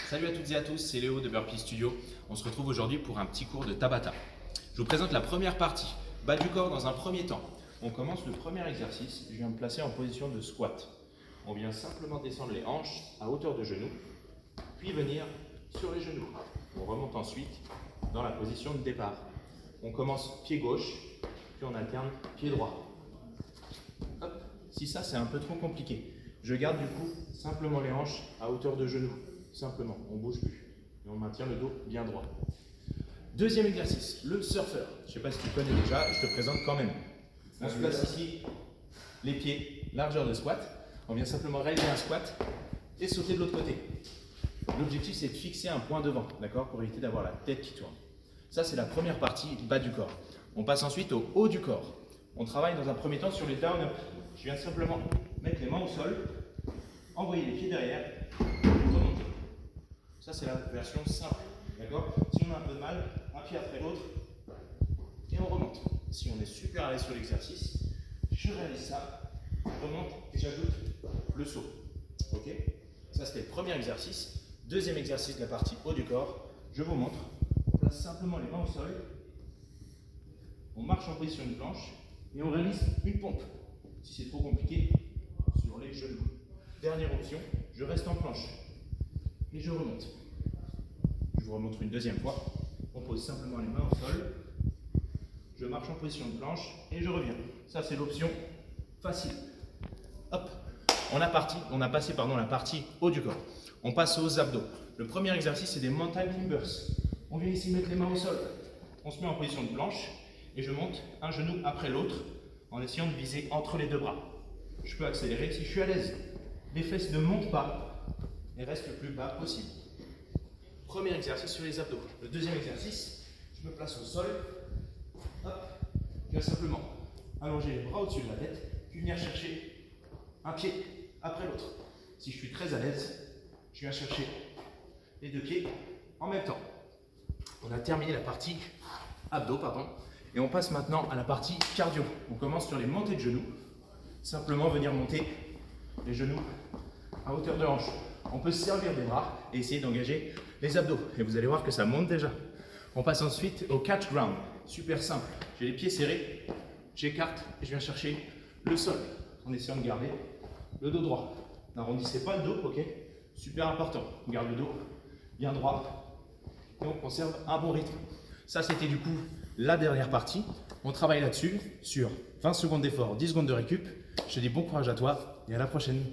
Salut à toutes et à tous, c'est Léo de Burpee Studio. On se retrouve aujourd'hui pour un petit cours de Tabata. Je vous présente la première partie, bas du corps dans un premier temps. On commence le premier exercice, je viens me placer en position de squat. On vient simplement descendre les hanches à hauteur de genoux, puis venir sur les genoux. On remonte ensuite dans la position de départ. On commence pied gauche, puis on alterne pied droit. Hop. Si ça c'est un peu trop compliqué, je garde du coup simplement les hanches à hauteur de genoux. Simplement, on ne bouge plus. Et on maintient le dos bien droit. Deuxième exercice, le surfeur. Je ne sais pas si tu connais déjà, je te présente quand même. On se place ici, les pieds, largeur de squat. On vient simplement réaliser un squat et sauter de l'autre côté. L'objectif, c'est de fixer un point devant, d'accord, pour éviter d'avoir la tête qui tourne. Ça, c'est la première partie, bas du corps. On passe ensuite au haut du corps. On travaille dans un premier temps sur les down up. Je viens simplement mettre les mains au sol, envoyer les pieds derrière, remonter. Ça, c'est la version simple, d'accord? Si on a un peu de mal, un pied après l'autre, et on remonte. Si on est super à l'aise sur l'exercice, je réalise ça, je remonte et j'ajoute le saut. Ok? Ça, c'était le premier exercice. Deuxième exercice de la partie haut du corps, je vous montre. On place simplement les mains au sol, on marche en position de planche et on réalise une pompe. Si c'est trop compliqué, sur les genoux. Dernière option, je reste en planche et je remonte. Je vous remontre une deuxième fois. On pose simplement les mains au sol. Je marche en position de planche et je reviens. Ça, c'est l'option facile. Hop. On a passé la partie haut du corps. On passe aux abdos. Le premier exercice, c'est des mountain climbers. On vient ici mettre les mains au sol. On se met en position de planche et je monte un genou après l'autre en essayant de viser entre les deux bras. Je peux accélérer si je suis à l'aise. Les fesses ne montent pas et restent le plus bas possible. Premier exercice sur les abdos. Le deuxième exercice, je me place au sol. Hop. Je viens simplement allonger les bras au-dessus de la tête, puis venir chercher un pied après l'autre. Si je suis très à l'aise, je viens chercher les deux pieds en même temps. On a terminé la partie abdos, et on passe maintenant à la partie cardio. On commence sur les montées de genoux. Simplement venir monter les genoux à hauteur de hanche. On peut se servir des bras et essayer d'engager les abdos. Et vous allez voir que ça monte déjà. On passe ensuite au catch ground. Super simple. J'ai les pieds serrés, j'écarte et je viens chercher le sol en essayant de garder le dos droit. N'arrondissez pas le dos, ok? Super important. On garde le dos bien droit et on conserve un bon rythme. Ça, c'était du coup la dernière partie. On travaille là-dessus sur 20 secondes d'effort, 10 secondes de récup. Je te dis bon courage à toi et à la prochaine.